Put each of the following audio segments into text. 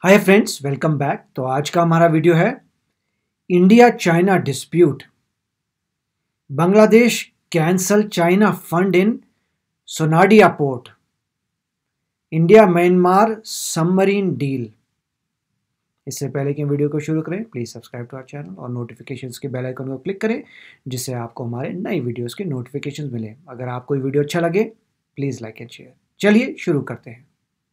Hi friends, welcome back. तो आज का हमारा वीडियो है India China dispute. Bangladesh cancel China fund in Sonadia port. India Myanmar submarine deal. इससे पहले कि वीडियो को शुरू करें, please subscribe to our channel और नोटिफिकेशंस के बेल आइकन को क्लिक करें, जिससे आपको हमारे नई वीडियोस के नोटिफिकेशंस मिले। अगर आपको ये वीडियो अच्छा लगे, प्लीज़ लाइक एंड शेयर। चलिए शुरू करते हैं।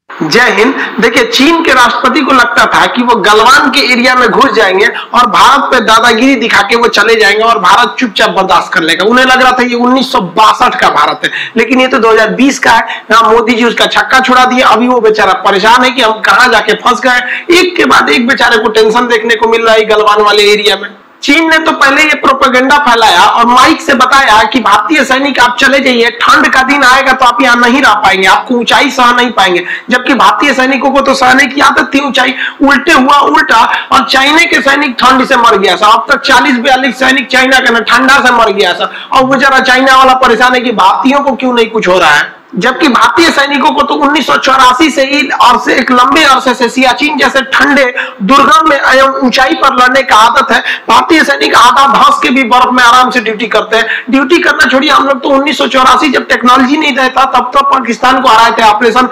जय हिंद। देखिए, चीन के राष्ट्रपति को लगता था कि वो गलवान के एरिया में घुस जाएंगे और भारत पे दादागिरी दिखा के वो चले जाएंगे और भारत चुपचाप बर्दाश्त कर लेगा। उन्हें लग रहा था ये 1962 का भारत है, लेकिन ये तो 2020 का है। यहाँ मोदी जी उसका छक्का छुड़ा दिए। अभी वो बेचारा परेशान है कि हम कहां जाके फंस गए। एक के बाद एक बेचारे को टेंशन देखने को मिल रहा है गलवान वाले एरिया में। चीन ने तो पहले ये प्रोपेगेंडा फैलाया और माइक से बताया कि भारतीय सैनिक आप चले जाइए, ठंड का दिन आएगा तो आप यहाँ नहीं रह पाएंगे, आपको ऊंचाई सह नहीं पाएंगे। जबकि भारतीय सैनिकों को तो सहने की आदत थी ऊंचाई। उल्टे हुआ उल्टा, और चाइना के सैनिक ठंड से मर गया। अब तक 40-42 सैनिक चाइना के ठंडा से मर गया। और वो जरा चाइना वाला परेशान है कि भारतीयों को क्यों नहीं कुछ हो रहा है। जबकि भारतीय सैनिकों को तो 1984 से ही और से एक लंबे अरसे से सियाचिन जैसे ठंडे दुर्गम में एवं ऊंचाई पर लड़ने का आदत है। भारतीय सैनिक आधा धंस के भी बर्फ में आराम से ड्यूटी करते हैं। ड्यूटी करना छोड़िए, हम लोग तो 1984 जब टेक्नोलॉजी नहीं रहता तब तो पाकिस्तान को हराए थे ऑपरेशन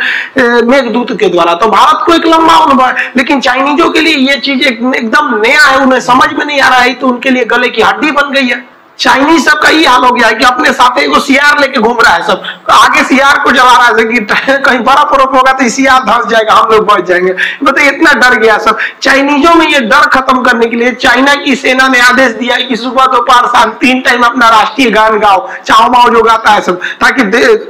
मेघदूत के द्वारा। तो भारत को एक लंबा अनुभव है, लेकिन चाइनीजों के लिए ये चीज एकदम नया है। उन्हें समझ में नहीं आ रहा है, तो उनके लिए गले की हड्डी बन गई है। चाइनीज सब का ये हाल हो गया है कि अपने साथ एगो सियार लेके घूम रहा है। सब आगे सियार को जला रहा है कि कहीं बर्फ बर्फ होगा तो सियार धंस जाएगा, हम लोग बच जाएंगे। मतलब इतना डर गया सब। चाइनीजों में ये डर खत्म करने के लिए चाइना की सेना ने आदेश दिया है कि सुबह दोपहर शाम 3 टाइम अपना राष्ट्रीय गान गाओ, चाओ माओ जो गाता है सब, ताकि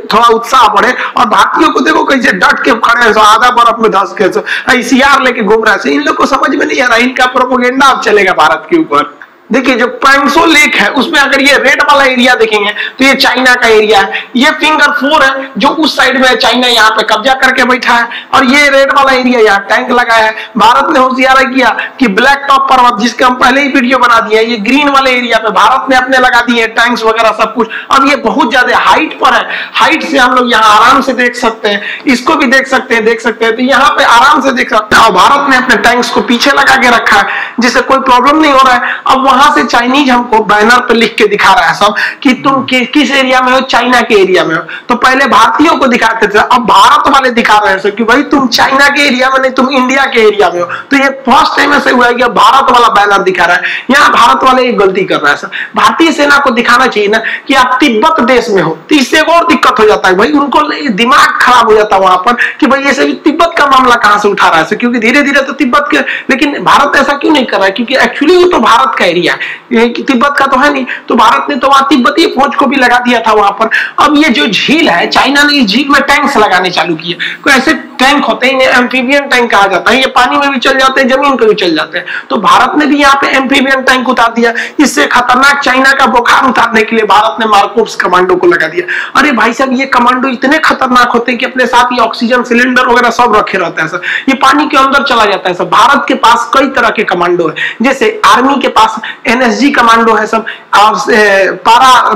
थोड़ा उत्साह बढ़े। और भारतीयों को देखो कैसे डट के खड़े हैं, आधा बर्फ में धंस के सियार लेके घूम रहा है। इन लोग को समझ में नहीं आ रहा, इनका प्रोपेगेंडा अब चलेगा भारत के ऊपर। देखिए, जो पैंगसो लेक है उसमें अगर ये रेड वाला एरिया देखेंगे तो ये चाइना का एरिया है। ये फिंगर 4 है जो उस साइड में चाइना यहाँ पे कब्जा करके बैठा है, और ये रेड वाला एरिया यहाँ टैंक लगाया है। भारत ने होशियारी किया कि ब्लैक टॉप पर्वत, जिसके हम पहले ही वीडियो बना दिए, ये ग्रीन वाले एरिया पे भारत ने अपने लगा दिए टैंक्स वगैरह सब कुछ। अब ये बहुत ज्यादा हाइट पर है। हाइट से हम लोग यहाँ आराम से देख सकते हैं, इसको भी देख सकते हैं। तो यहाँ पे आराम से देख सकते हैं। और भारत ने अपने टैंक्स को पीछे लगा के रखा है, जिससे कोई प्रॉब्लम नहीं हो रहा है। अब वहां से चाइनीज हमको बैनर पे लिख के दिखा रहा है सब कि तुम किस एरिया में हो, चाइना के एरिया में हो। तो पहले भारतीयों को दिखाते थे, अब भारत वाले दिखा रहे हैं कि भाई तुम चाइना के एरिया में नहीं, तुम इंडिया के एरिया में हो। तो ये फर्स्ट टाइम ऐसे हुआ है कि भारत वाला बैनर दिखा रहा है। यहाँ भारत वाले एक गलती कर रहा है सर। भारतीय सेना को दिखाना चाहिए ना कि आप तिब्बत देश में हो, तो इससे एक और दिक्कत हो जाता है भाई। उनको दिमाग खराब हो जाता है वहां पर कि भाई ये तिब्बत का मामला कहां से उठा रहा है, क्योंकि धीरे धीरे तो तिब्बत के, लेकिन भारत ऐसा क्यों नहीं कर रहा है? क्योंकि एक्चुअली वो तो भारत का एरिया है, तिब्बत का तो है नहीं। तो भारत ने तो वहां तिब्बती फौज को भी लगा दिया था वहां पर। अब ये जो झील है, चाइना ने इस झील में टैंक्स लगाने चालू किए। कोई ऐसे टैंक होते हैं, एम्फीबियन टैंक कहा जाता है। ये पानी में भी चल जाते हैं, जमीन पे भी चल जाते हैं। तो भारत ने भी यहाँ पे एम्फीबियन टैंक उतार दिया। इससे खतरनाक चाइना का बुखार उतारने के लिए भारत ने मार्कोप्स कमांडो को लगा दिया। अरे भाई साहब, ये कमांडो इतने खतरनाक होते हैं कि अपने साथ ही ऑक्सीजन सिलेंडर वगैरह सब रखे रहते हैं सर। ये पानी के अंदर चला जाता है सर। भारत के पास कई तरह के कमांडो है, जैसे आर्मी के पास NSG कमांडो है सब, और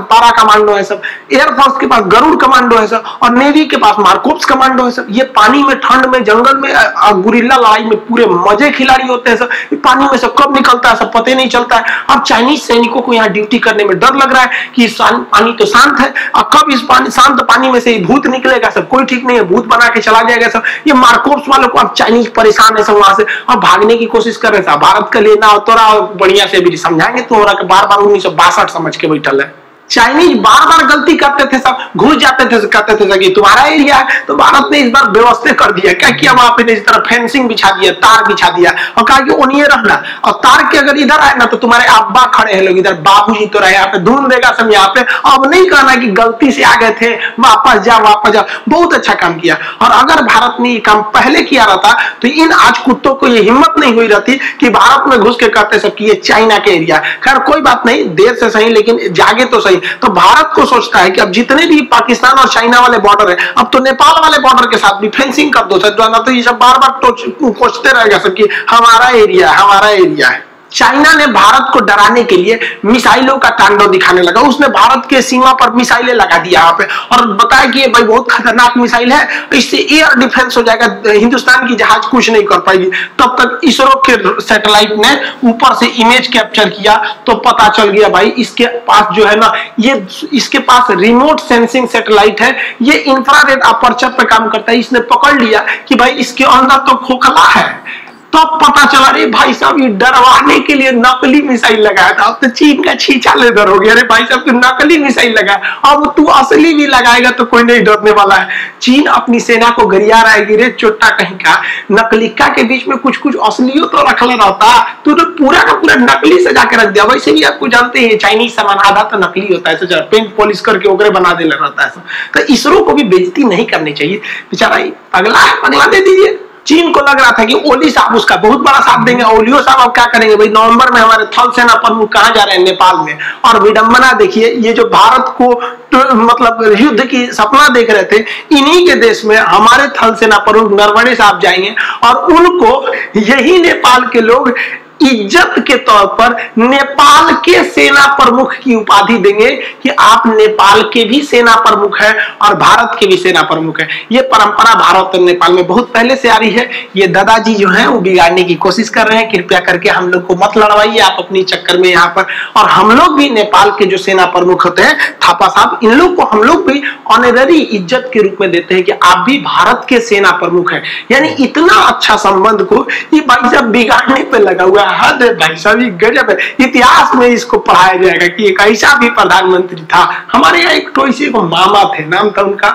पारा कमांडो है सब, एयरफोर्स के पास गरुड़ कमांडो है सब, और नेवी के पास मार्कोप्स कमांडो है सब। ये पानी में, ठंड में, जंगल में, गुरिल्ला लड़ाई में पूरे मजे खिलाड़ी होते हैं सब। पानी में से कब निकलता है सब पता नहीं चलता है। अब चाइनीज सैनिकों को यहाँ ड्यूटी करने में डर लग रहा है कि पानी तो शांत है, और कब इस शांत पानी में से भूत निकलेगा सब, कोई ठीक नहीं है, भूत बना के चला जाएगा सब। ये मार्कोप्स वालों को अब चाइनीज परेशान है सब वहां से, और भागने की कोशिश कर रहे थे। भारत का लेना तोरा बढ़िया से भी समझाएंगे तो बार बार 1962 समझ के बैठल है। चाइनीज बार बार गलती करते थे सब, घुस जाते थे, कहते थे कि तुम्हारा एरिया है। तो भारत ने इस बार व्यवस्था कर दिया। क्या किया वहां पे? इस तरह फेंसिंग बिछा दिया, तार बिछा दिया, और कहा कि ओनिए रहना, और तार के अगर इधर आए ना तो तुम्हारे अब्बा खड़े हैं लोग इधर, बाबूजी तो रहे यहाँ पे, ढूंढ देगा सब यहाँ पे। अब नहीं कहना कि गलती से आ गए थे, वापस जाओ। बहुत अच्छा काम किया। और अगर भारत ने ये काम पहले किया रहता तो इन आज कुत्तों को ये हिम्मत नहीं हुई रहती कि भारत में घुस के कहते सब कि ये चाइना के एरिया। खैर कोई बात नहीं, देर से सही लेकिन जागे तो सही। तो भारत को सोचता है कि अब जितने भी पाकिस्तान और चाइना वाले बॉर्डर है, अब तो नेपाल वाले बॉर्डर के साथ भी फेंसिंग कर दो सर, ना तो ये सब बार बार कोसते रहेगा सब कि हमारा एरिया है, हमारा एरिया है। चाइना ने भारत को डराने के लिए मिसाइलों का तांडव दिखाने लगा। उसने भारत के सीमा पर मिसाइलें लगा दी यहाँ पे और बताया कि ये भाई बहुत खतरनाक मिसाइल है, इससे एयर डिफेंस हो जाएगा, हिंदुस्तान की जहाज कुछ नहीं कर पाएगी। तब तक इसरो के सैटेलाइट ने ऊपर से इमेज कैप्चर किया तो पता चल गया भाई इसके पास जो है ना, ये इसके पास रिमोट सेंसिंग सैटेलाइट है, ये इंफ्रारेड अपर्चर पे काम करता है। इसने पकड़ लिया कि भाई इसके अंदर तो खोखला है, तो पता चला रे भाई साहब ये डरवाने के लिए नकली मिसाइल लगाया था। अब तो चीन का छींचा लेदर हो गया, अरे भाई साहब तू नकली मिसाइल लगाया, अब तू असली भी लगाएगा तो कोई नहीं डरने वाला है। चीन अपनी सेना को गरिया रहा है, रे चोटा कहीं का, नकलिका के बीच में कुछ कुछ असलियों तो रखला रहता, तू तो पूरा का पूरा नकली सजा के रख दिया। वैसे भी आपको जानते हैं चाइनीज सामान आधा तो नकली होता है, पेंट पॉलिश करके ओकरे बना देना रहता है। तो इसरो को भी बेइज्जती नहीं करनी चाहिए, बेचारा अगला है, अगला दे दीजिए। चीन को लग रहा था कि ओली साहब उसका बहुत बड़ा साथ देंगे, ओलियो साहब अब क्या करेंगे भाई, नवंबर में हमारे थल सेना प्रमुख कहां जा रहे हैं, नेपाल में। और विडंबना देखिए, ये जो भारत को मतलब युद्ध की सपना देख रहे थे, इन्हीं के देश में हमारे थल सेना प्रमुख नरवणे साहब जाएंगे और उनको यही नेपाल के लोग इज्जत के तौर पर नेपाल के सेना प्रमुख की उपाधि देंगे कि आप नेपाल के भी सेना प्रमुख हैं और भारत के भी सेना प्रमुख हैं। ये परंपरा भारत और नेपाल में बहुत पहले से आ रही है। ये दादाजी जो हैं वो बिगाड़ने की कोशिश कर रहे हैं, कृपया करके हम लोग को मत लड़वाइए आप अपनी चक्कर में यहाँ पर। और हम लोग भी नेपाल के जो सेना प्रमुख होते हैं थापा साहब, इन लोग को हम लोग भी ऑनररी इज्जत के रूप में देते हैं कि आप भी भारत के सेना प्रमुख हैं। यानी इतना अच्छा संबंध को ये भाई साहब बिगाड़ने पे लगा हुआ है। हद है भाई साहब, गजब है। इतिहास में इसको पढ़ाया जाएगा कि एक ऐसा भी प्रधानमंत्री था। हमारे यहाँ एक टोइसे को मामा थे, नाम था उनका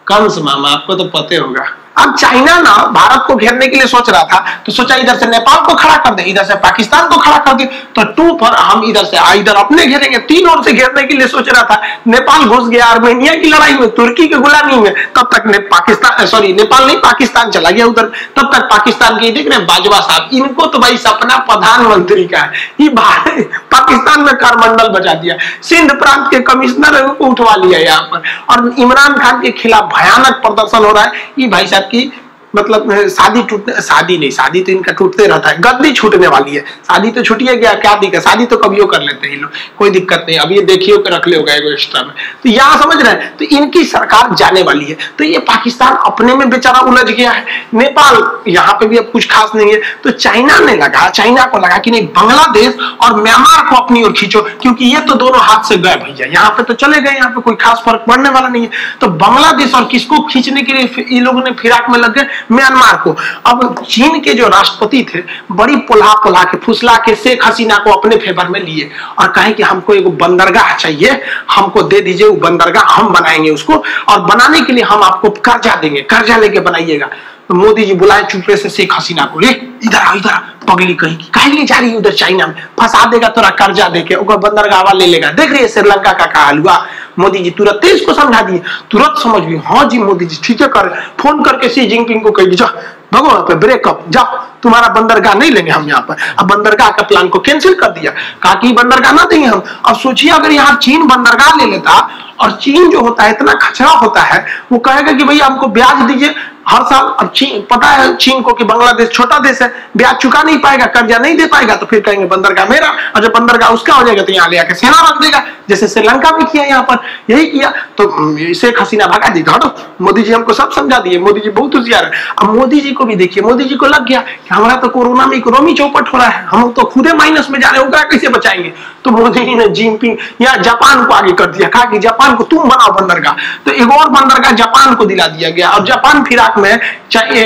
कंस मामा, आपको तो पता होगा। अब चाइना ना भारत को घेरने के लिए सोच रहा था, तो सोचा इधर से नेपाल को खड़ा कर दे, इधर से पाकिस्तान को खड़ा कर दे, तो टू पर हम इधर से इधर अपने घेरेंगे। तीन ओर से घेरने के लिए सोच रहा था। नेपाल घुस गया आर्मेनिया की लड़ाई में, तुर्की की गुलामी में, तब तक नेपाल नहीं पाकिस्तान चला गया उधर। तब तक पाकिस्तान के देख रहे हैं बाजवा साहब, इनको तो भाई सपना प्रधानमंत्री का है, ये पाकिस्तान में करमंडल बचा दिया, सिंध प्रांत के कमिश्नर को उठवा लिया यहाँ पर, और इमरान खान के खिलाफ भयानक प्रदर्शन हो रहा है। ये भाई साहब की मतलब शादी तो इनका टूटते रहता है, गद्दी छूटने वाली है। शादी तो छूटिए गया, क्या दिक्कत, शादी तो कभी कर लेते हैं लोग, कोई दिक्कत नहीं। अब ये देखिए के रख ले होगा एक्स्ट्रा में, तो यहाँ समझ रहे हैं, तो इनकी सरकार जाने वाली है। तो ये पाकिस्तान अपने में बेचारा उलझ गया है, नेपाल यहाँ पे भी अब कुछ खास नहीं है। तो चाइना को लगा कि नहीं, बांग्लादेश और म्यांमार को अपनी ओर खींचो, क्योंकि ये तो दोनों हाथ से गए भैया, यहाँ पे तो चले गए, यहाँ पे कोई खास फर्क पड़ने वाला नहीं है। तो बांग्लादेश और किसको खींचने के लिए ये लोगों ने फिराक में लग गए, म्यांमार को। अब चीन के जो राष्ट्रपति थे बड़ी पुल्हा के फुसला के शेख हसीना को अपने फेवर में लिए और कहे कि हमको एक बंदरगाह चाहिए, हमको दे दीजिए वो बंदरगाह, हम बनाएंगे उसको, और बनाने के लिए हम आपको कर्जा देंगे, कर्जा लेके बनाइएगा। तो मोदी जी बुलाए चुपे से शेख हसीना को, इधर पगली कहीं की कहीं ले जा रही है उधर चाइना में, फंसा देगा तोरा कर्जा देके, बंदरगाह ले लेगा। देख रही है श्रीलंका का हाल हुआ। मोदी जी तुरंत इसको समझा दिए, तुरंत समझ गई, हाँ जी मोदी जी ठीक है कर, फोन करके शी जिनपिंग को कही जा भगवान पे ब्रेकअप, जाओ तुम्हारा बंदरगाह नहीं लेंगे हम यहाँ पर। अब बंदरगाह का प्लान को कैंसिल कर दिया, कहा कि बंदरगाह ना देंगे हम। अब सोचिए अगर यहाँ चीन बंदरगाह ले लेता, और चीन जो होता है इतना खचरा होता है, वो कहेगा कि भैया हमको ब्याज दीजिए हर साल। अब चीन पता है चीन को कि बांग्लादेश छोटा देश है, ब्याज चुका नहीं पाएगा, कर्जा नहीं दे पाएगा, तो फिर कहेंगे बंदरगाह मेरा, और जब बंदरगाह उसका हो जाएगा तो यहाँ ले आके सेना रख देगा, जैसे श्रीलंका में किया, यहाँ पर यही किया। तो शेख हसीना भगा दी, हटो, मोदी जी हमको सब समझा दिए, मोदी जी बहुत होशियार है। अब मोदी जी को भी देखिए, मोदी जी को लग गया कि हमारा तो कोरोना में इकोनॉमी चौपट हो रहा है, हम तो खुदे माइनस में जा रहे हैं, कैसे बचाएंगे। तो मोदी जी ने जिनपिंग या जापान को आगे कर दिया, कहा कि जापान को तुम बनाओ बंदरगाह। तो एक और बंदरगाह जापान को दिला दिया गया, और जापान फिराक में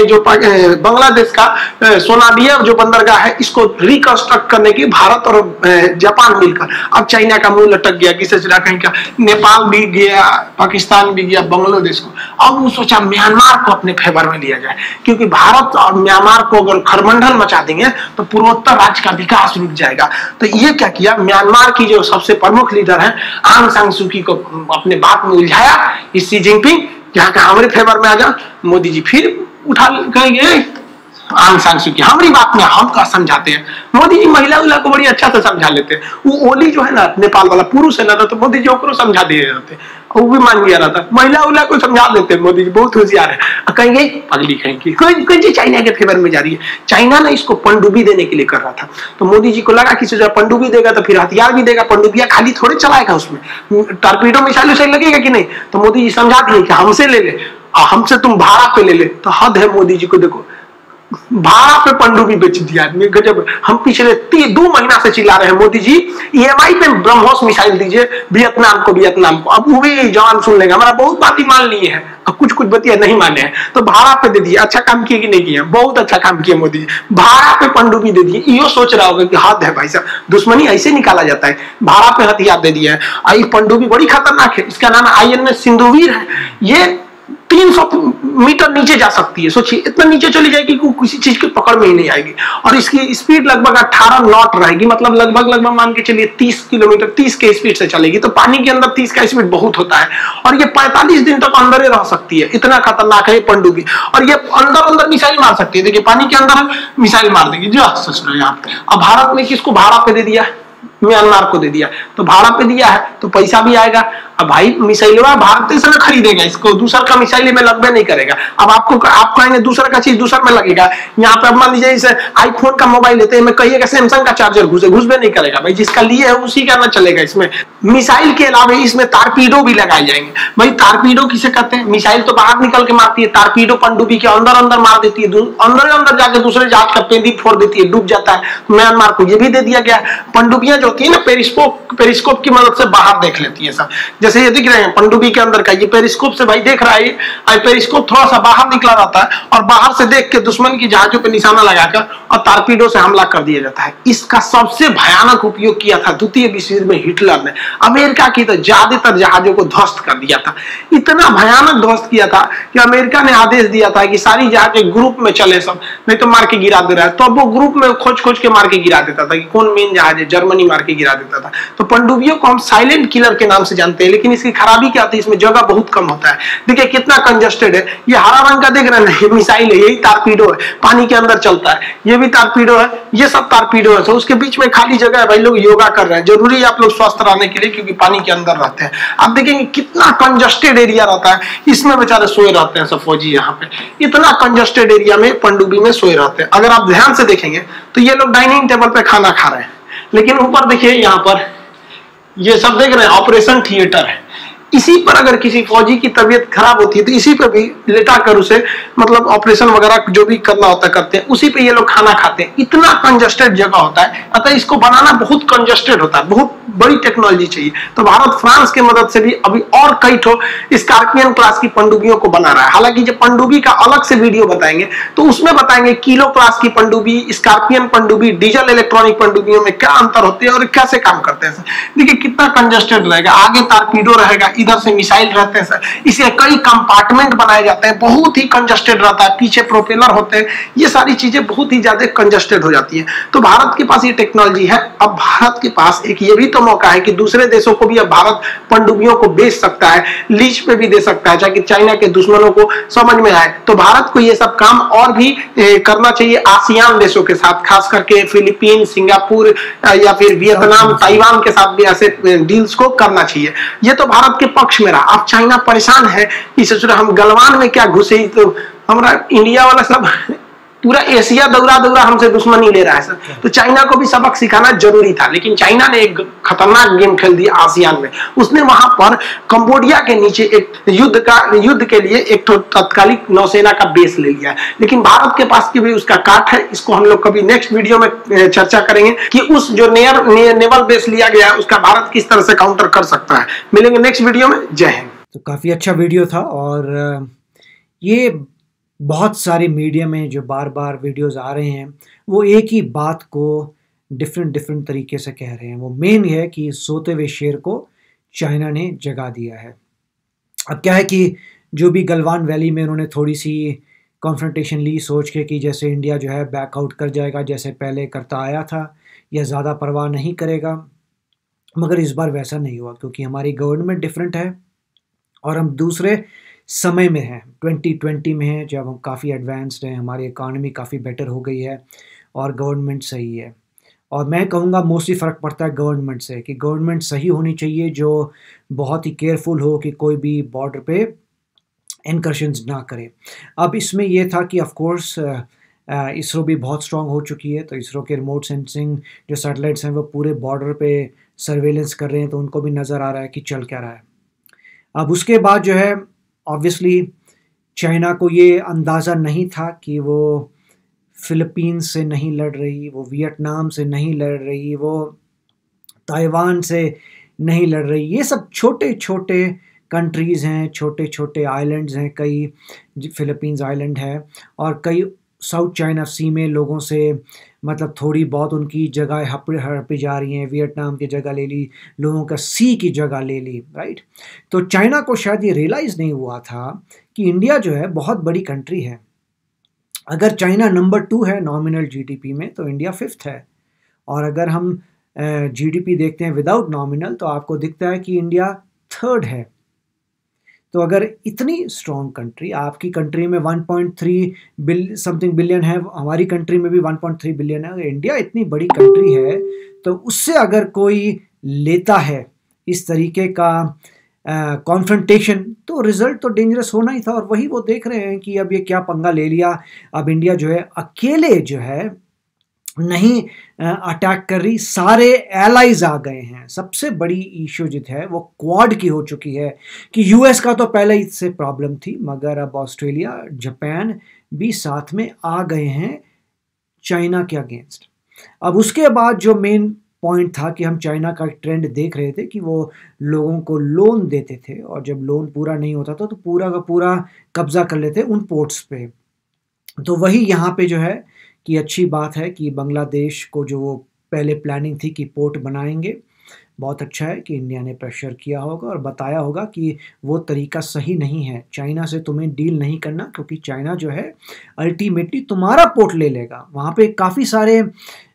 जो बांग्लादेश का सोनाबिया जो बंदरगाह है, इसको रिकंस्ट्रक्ट करने की भारत और जापान मिलकर। अब चाइना का मुंह लटक गया, किसे चला कहीं का, नेपाल भी गया, पाकिस्तान भी गया, बांग्लादेश को। अब वो सोचा म्यांमार को अपने फेवर में लिया जाए, क्योंकि भारत और म्यांमार को अगर खरमंडल मचा देंगे तो पूर्वोत्तर राज्य का विकास रुक जाएगा। तो ये क्या किया, म्यांमार की जो सबसे प्रमुख लीडर है आंग सान सू की को अपने बात में उलझाया, शी जिनपिंग यहाँ का हमारे फेवर में आ जाओ। मोदी जी फिर उठा कहेंगे आंग सांग सुकी हमारी बात में हम का समझाते हैं। मोदी जी महिला उला को बड़ी अच्छा से समझा लेते हैं। वो ओली जो है ना नेपाल वाला पुरुष है ना, तो मोदी जी ओकरो समझा दिए जाते, वो भी मान गया रहता। महिला उला को समझा देते हैं मोदी जी, बहुत होशियार है। कहेंगे पगली कहेंगे कोई जी चाइना के फेवर में जा रही है। चाइना ने इसको पनडुब्बी देने के लिए कर रहा था, तो मोदी जी को लगा कि जो पनडुब्बी देगा तो फिर हथियार भी देगा, पनडुब्बिया खाली थोड़े चलाएगा, उसमें टॉर्पीडो मिसाइल उसाइल लगेगा कि नहीं। तो मोदी जी समझा दिए कि हमसे ले ले, हमसे तुम भाड़ा पे ले ले। तो हद है मोदी जी को, देखो भाड़ा पे पनडुब्बी बेच दिया आदमी गजब। हम पिछले 2 महीना से चिल्ला रहे हैं मोदी जी ईएमआई पे ब्रह्मोस मिसाइल दीजिए वियतनाम को। अब वो भी जवान सुन लेंगे, हमारा बहुत बात ही मान लिए हैं, अब कुछ बतिया नहीं माने हैं, तो भाड़ा पे दे दिए। अच्छा काम किए कि नहीं किया? बहुत अच्छा काम किया मोदी जी, भाड़ा पे पनडुब्बी दे दिए। यो सोच रहा होगा कि हद है भाई साहब, दुश्मनी ऐसे निकाला जाता है, भाड़ा पे हथियार दे दिया है। पनडुब्बी बड़ी खतरनाक है, इसका नाम INS सिंधुवीर है। ये 300 मीटर नीचे जा सकती है, सोचिए इतना नीचे चली जाएगी कि किसी चीज की पकड़ में ही नहीं आएगी। और इसकी स्पीड लगभग 18 नॉट रहेगी, मतलब लगभग मान के चलिए 30 किलोमीटर 30 के स्पीड से चलेगी। तो पानी के अंदर 30 का स्पीड बहुत होता है, और ये 45 दिन तक अंदर ही रह सकती है, इतना खतरनाक है ये पनडुब्बी। और ये अंदर मिसाइल मार सकती है, देखिए पानी के अंदर मिसाइल मार देगी जो सच रहे आप। अब भारत ने किसको भाड़ा पे दे दिया? म्यांमार को दे दिया। तो भाड़ा पे दिया है तो पैसा भी आएगा। अब भाई मिसाइल भारत से ना खरीदेगा, इसको दूसर का मिसाइल में लगभग नहीं करेगा। अब आप कहेंगे दूसर का चीज दूसर में लगेगा। यहाँ पे मान लीजिए इसे आईफोन का मोबाइल लेते हैं, कहिएगा सैमसंग का चार्जर घुसबे नहीं करेगा भाई, जिसका लिए है उसी का ना चलेगा। इसमें मिसाइल के अलावा इसमें टारपीडो भी लगाए जाएंगे। भाई टारपीडो किसे कहते हैं? मिसाइल तो बाहर निकल के मारती है, टारपीडो पनडुब्बी के अंदर मार देती है, अंदर जाके दूसरे जहाज का पेंदी फोड़ देती है, डूब जाता है। म्यांमार को ये भी दे दिया गया। पनडुब्बियां जो होती है ना पेरिस्कोप की मदद से बाहर देख लेती है सब। जैसे ये दिख रहे हैं पनडुब्बी के अंदर का, ये पेरिस्कोप से भाई देख रहा है, पेरिस्कोप थोड़ा सा बाहर निकला रहता है और बाहर से देख के दुश्मन की जहाजों पे निशाना लगाकर और टारपीडो से हमला कर दिया जाता है। इसका सबसे भयानक उपयोग किया था द्वितीय विश्व युद्ध में हिटलर ने। अमेरिका की तो ज्यादातर जहाजों को ध्वस्त कर दिया था, इतना भयानक ध्वस्त किया था कि अमेरिका ने आदेश दिया था कि सारी जहाजें ग्रुप में चले सब, नहीं तो मार के गिरा दे रहा है। तो अब वो ग्रुप में खोज के मार के गिरा देता था कि कौन मेन जहाज है, जर्मनी मार के गिरा देता था। तो पनडुब्बियों को हम साइलेंट किलर के नाम से जानते हैं, लेकिन इसकी खराबी क्या होती है? इसमें जगह बहुत कम होता है। देखिए कितना कंजस्टेड है। ये हरा रंग का देख रहे हैं मिसाइल है, यही टारपीडो है, पानी के अंदर चलता है। ये भी टारपीडो है, ये सब टारपीडो है। तो उसके बीच में खाली जगह है, भाई लोग योगा कर रहे हैं, जरूरी है आप लोग स्वस्थ रहने के लिए, क्योंकि पानी के अंदर रहते हैं। आप देखेंगे कितना कंजस्टेड एरिया रहता है, इसमें बेचारे सोए रहते हैं सब फौजी। यहाँ पे इतना कंजस्टेड एरिया में पनडुब्बी में सोए रहते हैं। अगर आप ध्यान से देखेंगे तो ये लोग डाइनिंग टेबल पे खाना खा रहे हैं, लेकिन ऊपर देखिए यहाँ पर ये सब देख रहे हैं ऑपरेशन थिएटर है। इसी पर अगर किसी फौजी की तबीयत खराब होती है तो इसी पे भी लेटा कर उसे मतलब ऑपरेशन वगैरह जो भी करना होता है करते हैं, उसी पे ये लोग खाना खाते हैं। इतना कंजस्टेड जगह होता है, अतः इसको बनाना बहुत कंजस्टेड होता है, बहुत बड़ी टेक्नोलॉजी चाहिए। तो भारत फ्रांस की मदद से भी अभी और कई ठो स्कॉर्पियन क्लास की पनडुब्बियों को बना रहा है। हालांकि जब पनडुब्बी का अलग से वीडियो बताएंगे तो उसमें बताएंगे किलो क्लास की पनडुब्बी, स्कॉर्पियन पनडुब्बी, डीजल इलेक्ट्रॉनिक पनडुब्बियों में क्या अंतर होते हैं और कैसे काम करते हैं। देखिए कितना कंजस्टेड रहेगा, आगे टारपीडो रहेगा, इधर से मिसाइल रहते हैं सर, इसे कई कंपार्टमेंट बनाए जाते हैं, बहुत ही कंजस्टेड रहता है, पीछे प्रोपेलर होते हैं, ये सारी चीजें बहुत ही ज्यादा कंजस्टेड हो जाती है। तो भारत के पास ये टेक्नोलॉजी है। अब भारत के पास एक ये भी तो मौका है कि दूसरे देशों को भी अब भारत पनडुब्बियों को बेच सकता है, लीज पे भी दे सकता है, ताकि चाइना के दुश्मनों को समझ में आए। तो भारत को ये सब काम और भी करना चाहिए आसियान देशों के साथ, खास करके फिलीपीन, सिंगापुर या फिर वियतनाम, ताइवान के साथ भी ऐसे डील्स को करना चाहिए। ये तो भारत के पक्ष में रहा। अब चाइना परेशान है कि ससुर हम गलवान में क्या घुसे, तो हमारा इंडिया वाला सब पूरा एशिया दौरा हमसे दुश्मनी ले रहा है सर। तो चाइना को भी सबक सिखाना जरूरी था, लेकिन चाइना ने एक खतरनाक गेम खेल दिया आसियान में। उसने वहां पर कंबोडिया के नीचे एक युद्ध के लिए एक तत्कालिक नौसेना का बेस ले लिया है। लेकिन भारत के पास की भी उसका काट है। इसको हम लोग कभी नेक्स्ट वीडियो में चर्चा करेंगे कि उस जो नेवल बेस लिया गया है उसका भारत किस तरह से काउंटर कर सकता है। मिलेंगे नेक्स्ट वीडियो में। जय हिंद। तो काफी अच्छा वीडियो था, और ये बहुत सारे मीडिया में जो बार बार वीडियोस आ रहे हैं वो एक ही बात को डिफरेंट तरीके से कह रहे हैं। वो मेन ये है कि सोते हुए शेर को चाइना ने जगा दिया है। अब क्या है कि जो भी गलवान वैली में उन्होंने थोड़ी सी कॉन्फ्रंटेशन ली, सोच के कि जैसे इंडिया जो है बैकआउट कर जाएगा जैसे पहले करता आया था, या ज़्यादा परवाह नहीं करेगा। मगर इस बार वैसा नहीं हुआ, क्योंकि हमारी गवर्नमेंट डिफरेंट है और हम दूसरे समय में हैं, 2020 में हैं, जब हम काफ़ी एडवांस्ड हैं, हमारी इकॉनमी काफ़ी बेटर हो गई है और गवर्नमेंट सही है। और मैं कहूँगा मोस्टली फ़र्क पड़ता है गवर्नमेंट से, कि गवर्नमेंट सही होनी चाहिए जो बहुत ही केयरफुल हो कि कोई भी बॉर्डर पे इनकर्शंस ना करे। अब इसमें ये था कि ऑफ कोर्स इसरो भी बहुत स्ट्रांग हो चुकी है, तो इसरो के रिमोट सेंसिंग जो सैटेलाइट्स हैं वो पूरे बॉर्डर पे सर्वेलेंस कर रहे हैं, तो उनको भी नज़र आ रहा है कि चल क्या रहा है। अब उसके बाद जो है ऑब्वियसली चाइना को ये अंदाज़ा नहीं था कि वो फ़िलीपींस से नहीं लड़ रही, वो वियतनाम से नहीं लड़ रही, वो ताइवान से नहीं लड़ रही। ये सब छोटे-छोटे कंट्रीज़ हैं, छोटे-छोटे आइलैंड्स हैं, कई फ़िलीपींस आइलैंड है और कई साउथ चाइना सी में लोगों से मतलब थोड़ी बहुत उनकी जगह हड़पी जा रही हैं। वियतनाम की जगह ले ली, लोगों का सी की जगह ले ली, राइट? तो चाइना को शायद ये रियलाइज़ नहीं हुआ था कि इंडिया जो है बहुत बड़ी कंट्री है। अगर चाइना नंबर 2 है नॉमिनल जीडीपी में, तो इंडिया 5th है। और अगर हम जीडीपी देखते हैं विदाउट नॉमिनल, तो आपको दिखता है कि इंडिया 3rd है। तो अगर इतनी स्ट्रॉन्ग कंट्री, आपकी कंट्री में 1.3 समथिंग बिलियन है, हमारी कंट्री में भी 1.3 बिलियन है, अगर इंडिया इतनी बड़ी कंट्री है, तो उससे अगर कोई लेता है इस तरीके का कॉन्फ्रंटेशन, तो रिजल्ट तो डेंजरस होना ही था। और वही वो देख रहे हैं कि अब ये क्या पंगा ले लिया। अब इंडिया जो है अकेले जो है नहीं अटैक कर रही, सारे एलाइज आ गए हैं। सबसे बड़ी इशू जो है वो क्वाड की हो चुकी है, कि यूएस का तो पहले ही से प्रॉब्लम थी, मगर अब ऑस्ट्रेलिया, जापान भी साथ में आ गए हैं चाइना के अगेंस्ट। अब उसके बाद जो मेन पॉइंट था कि हम चाइना का ट्रेंड देख रहे थे कि वो लोगों को लोन देते थे, और जब लोन पूरा नहीं होता था तो पूरा का पूरा कब्जा कर लेते उन पोर्ट्स पे। तो वही यहाँ पे जो है कि अच्छी बात है कि बांग्लादेश को जो वो पहले प्लानिंग थी कि पोर्ट बनाएंगे, बहुत अच्छा है कि इंडिया ने प्रेशर किया होगा और बताया होगा कि वो तरीका सही नहीं है, चाइना से तुम्हें डील नहीं करना, क्योंकि चाइना जो है अल्टीमेटली तुम्हारा पोर्ट ले लेगा, वहाँ पे काफ़ी सारे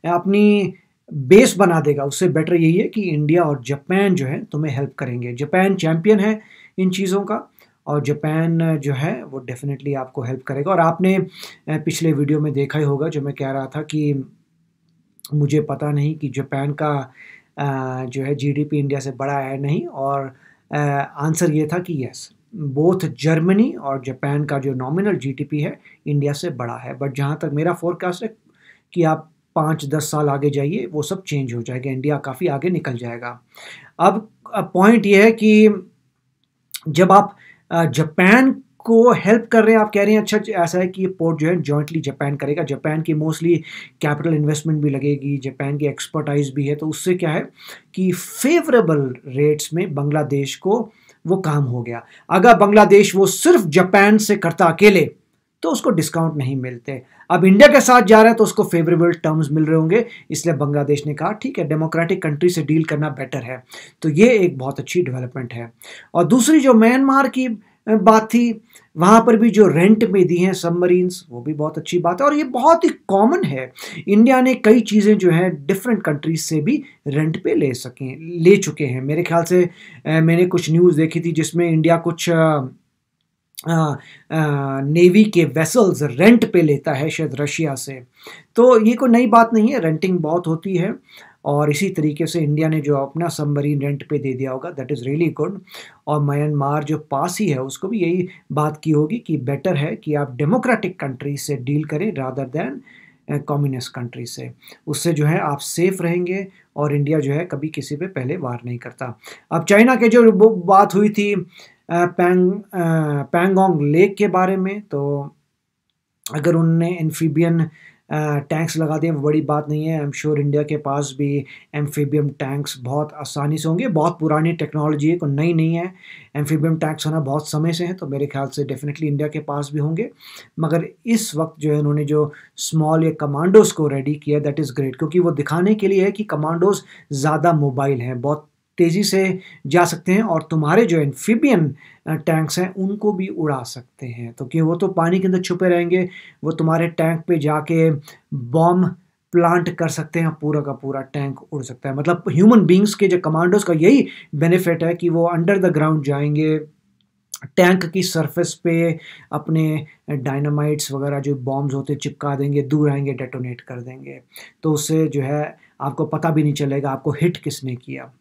अपनी बेस बना देगा। उससे बेटर यही है कि इंडिया और जापान जो है तुम्हें हेल्प करेंगे। जापान चैम्पियन है इन चीज़ों का, और जापान जो है वो डेफिनेटली आपको हेल्प करेगा। और आपने पिछले वीडियो में देखा ही होगा जो मैं कह रहा था कि मुझे पता नहीं कि जापान का जो है जीडीपी इंडिया से बड़ा है नहीं, और आंसर ये था कि यस, बोथ जर्मनी और जापान का जो नॉमिनल जीडीपी है इंडिया से बड़ा है। बट जहाँ तक मेरा फोरकास्ट है कि आप 5-10 साल आगे जाइए, वो सब चेंज हो जाएगा, इंडिया काफ़ी आगे निकल जाएगा। अब पॉइंट ये है कि जब आप जापान को हेल्प कर रहे हैं, आप कह रहे हैं अच्छा ऐसा है कि ये पोर्ट जो है जॉइंटली जापान करेगा, जापान की मोस्टली कैपिटल इन्वेस्टमेंट भी लगेगी, जापान की एक्सपर्टाइज भी है, तो उससे क्या है कि फेवरेबल रेट्स में बांग्लादेश को वो काम हो गया। अगर बांग्लादेश वो सिर्फ जापान से करता अकेले तो उसको डिस्काउंट नहीं मिलते। अब इंडिया के साथ जा रहा है तो उसको फेवरेबल टर्म्स मिल रहे होंगे, इसलिए बांग्लादेश ने कहा ठीक है, डेमोक्रेटिक कंट्री से डील करना बेटर है। तो ये एक बहुत अच्छी डेवलपमेंट है। और दूसरी जो म्यांमार की बात थी, वहाँ पर भी जो रेंट में दी हैं सबमरीन्स, वो भी बहुत अच्छी बात है, और ये बहुत ही कॉमन है। इंडिया ने कई चीज़ें जो हैं डिफरेंट कंट्रीज से भी रेंट पे ले चुके हैं। मेरे ख्याल से मैंने कुछ न्यूज़ देखी थी जिसमें इंडिया कुछ नेवी के वेसल्स रेंट पे लेता है शायद रशिया से। तो ये कोई नई बात नहीं है, रेंटिंग बहुत होती है, और इसी तरीके से इंडिया ने जो अपना सबमरीन रेंट पे दे दिया होगा, दैट इज़ रियली गुड। और म्यांमार जो पास ही है उसको भी यही बात की होगी कि बेटर है कि आप डेमोक्रेटिक कंट्री से डील करें रादर दैन कम्युनिस्ट कंट्री से, उससे जो है आप सेफ रहेंगे, और इंडिया जो है कभी किसी पे पहले वार नहीं करता। अब चाइना के जो बात हुई थी पैंगोंग लेक के बारे में, तो अगर उनने एम्फीबियन टैंक्स लगा दिए वो बड़ी बात नहीं है। आई एम श्योर इंडिया के पास भी एम्फीबियम टैंक्स बहुत आसानी से होंगे, बहुत पुरानी टेक्नोलॉजी है, कोई नई नहीं है। एम्फीबियम टैंक्स होना बहुत समय से है, तो मेरे ख्याल से डेफिनेटली इंडिया के पास भी होंगे। मगर इस वक्त जो है उन्होंने जो स्मॉल या कमांडोज़ को रेडी किया, दैट इज़ ग्रेट, क्योंकि वो दिखाने के लिए है कि कमांडोज़ ज़्यादा मोबाइल हैं, बहुत तेज़ी से जा सकते हैं, और तुम्हारे जो एम्फीबियन टैंक्स हैं उनको भी उड़ा सकते हैं। तो कि वो तो पानी के अंदर छुपे रहेंगे, वो तुम्हारे टैंक पे जाके बॉम्ब प्लांट कर सकते हैं, पूरा का पूरा टैंक उड़ सकता है। मतलब ह्यूमन बींग्स के जो कमांडोज़ का यही बेनिफिट है कि वो अंडर द ग्राउंड जाएंगे, टैंक की सरफेस पे अपने डायनामाइट्स वगैरह जो बॉम्ब्स होते हैं चिपका देंगे, दूर आएंगे डेटोनेट कर देंगे, तो उससे जो है आपको पता भी नहीं चलेगा आपको हिट किसने किया।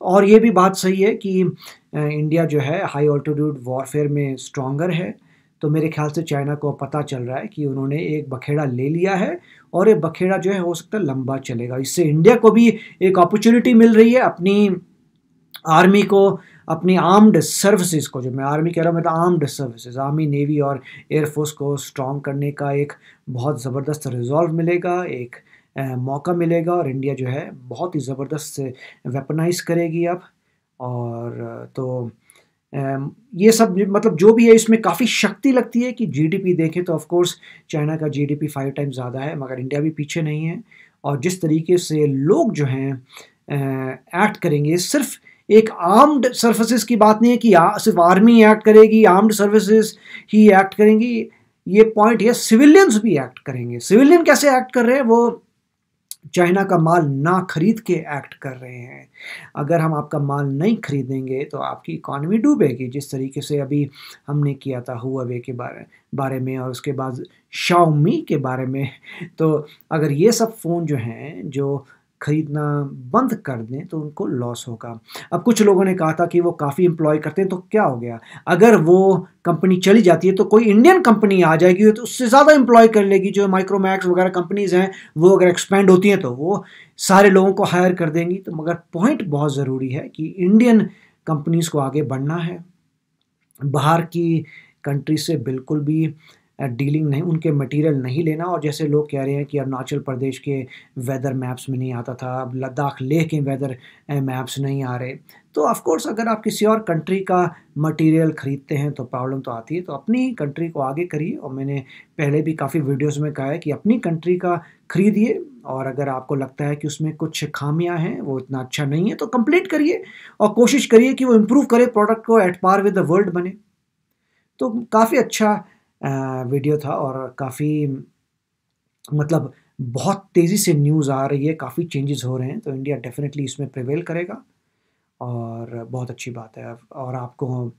और ये भी बात सही है कि इंडिया जो है हाई ऑल्टीट्यूड वॉरफेयर में स्ट्रॉन्गर है, तो मेरे ख्याल से चाइना को पता चल रहा है कि उन्होंने एक बखेड़ा ले लिया है और ये बखेड़ा जो है हो सकता है लंबा चलेगा। इससे इंडिया को भी एक अपॉर्चुनिटी मिल रही है अपनी आर्मी को, अपनी आर्म्ड सर्विसेज को, जो मैं आर्मी कह रहा हूँ मतलब आर्म्ड सर्विसेज, आर्मी, नेवी और एयरफोर्स को स्ट्रॉन्ग करने का एक बहुत ज़बरदस्त रिजॉल्व मिलेगा, एक मौका मिलेगा और इंडिया जो है बहुत ही ज़बरदस्त से वेपनाइज करेगी अब। और तो ये सब मतलब जो भी है इसमें काफ़ी शक्ति लगती है कि जीडीपी देखें तो ऑफ कोर्स चाइना का जीडीपी 5 टाइम्स ज़्यादा है, मगर इंडिया भी पीछे नहीं है। और जिस तरीके से लोग जो हैं एक्ट करेंगे, सिर्फ एक आर्म्ड सर्विसेज की बात नहीं है कि सिर्फ आर्मी एक्ट करेगी, आर्म्ड सर्विसेज ही एक्ट करेंगी, ये पॉइंट है, सिविलियंस भी एक्ट करेंगे। सिविलियन कैसे एक्ट कर रहे हैं? वो चाइना का माल ना खरीद के एक्ट कर रहे हैं। अगर हम आपका माल नहीं खरीदेंगे तो आपकी इकॉनमी डूबेगी, जिस तरीके से अभी हमने किया था हुआवे के बारे में और उसके बाद शाओमी के बारे में। तो अगर ये सब फ़ोन जो हैं जो खरीदना बंद कर दें तो उनको लॉस होगा। अब कुछ लोगों ने कहा था कि वो काफ़ी एम्प्लॉय करते हैं, तो क्या हो गया? अगर वो कंपनी चली जाती है तो कोई इंडियन कंपनी आ जाएगी तो उससे ज़्यादा एम्प्लॉय कर लेगी। जो माइक्रोमैक्स वगैरह कंपनीज़ हैं वो अगर एक्सपेंड होती हैं तो वो सारे लोगों को हायर कर देंगी। तो मगर पॉइंट बहुत ज़रूरी है कि इंडियन कंपनीज़ को आगे बढ़ना है, बाहर की कंट्री से बिल्कुल भी डीलिंग नहीं, उनके मटेरियल नहीं लेना। और जैसे लोग कह रहे हैं कि अरुणाचल प्रदेश के वेदर मैप्स में नहीं आता था, अब लद्दाख लेह के वेदर मैप्स नहीं आ रहे, तो ऑफ कोर्स अगर आप किसी और कंट्री का मटेरियल ख़रीदते हैं तो प्रॉब्लम तो आती है। तो अपनी कंट्री को आगे करिए, और मैंने पहले भी काफ़ी वीडियोस में कहा है कि अपनी कंट्री का खरीदिए, और अगर आपको लगता है कि उसमें कुछ खामियां हैं, वो इतना अच्छा नहीं है, तो कंप्लीट करिए और कोशिश करिए कि वो इम्प्रूव करे, प्रोडक्ट को at par with the world बने। तो काफ़ी अच्छा वीडियो था और काफ़ी मतलब बहुत तेज़ी से न्यूज़ आ रही है, काफ़ी चेंजेस हो रहे हैं, तो इंडिया डेफिनेटली इसमें प्रिवेल करेगा और बहुत अच्छी बात है। और आपको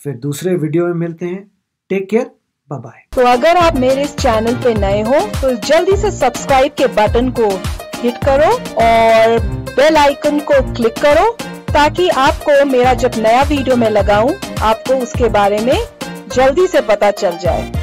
फिर दूसरे वीडियो में मिलते हैं। Take care, bye bye. तो अगर आप मेरे इस चैनल पे नए हो तो जल्दी से सब्सक्राइब के बटन को हिट करो और बेल आइकन को क्लिक करो, ताकि आपको मेरा जब नया वीडियो मैं लगाऊं आपको उसके बारे में जल्दी से पता चल जाए।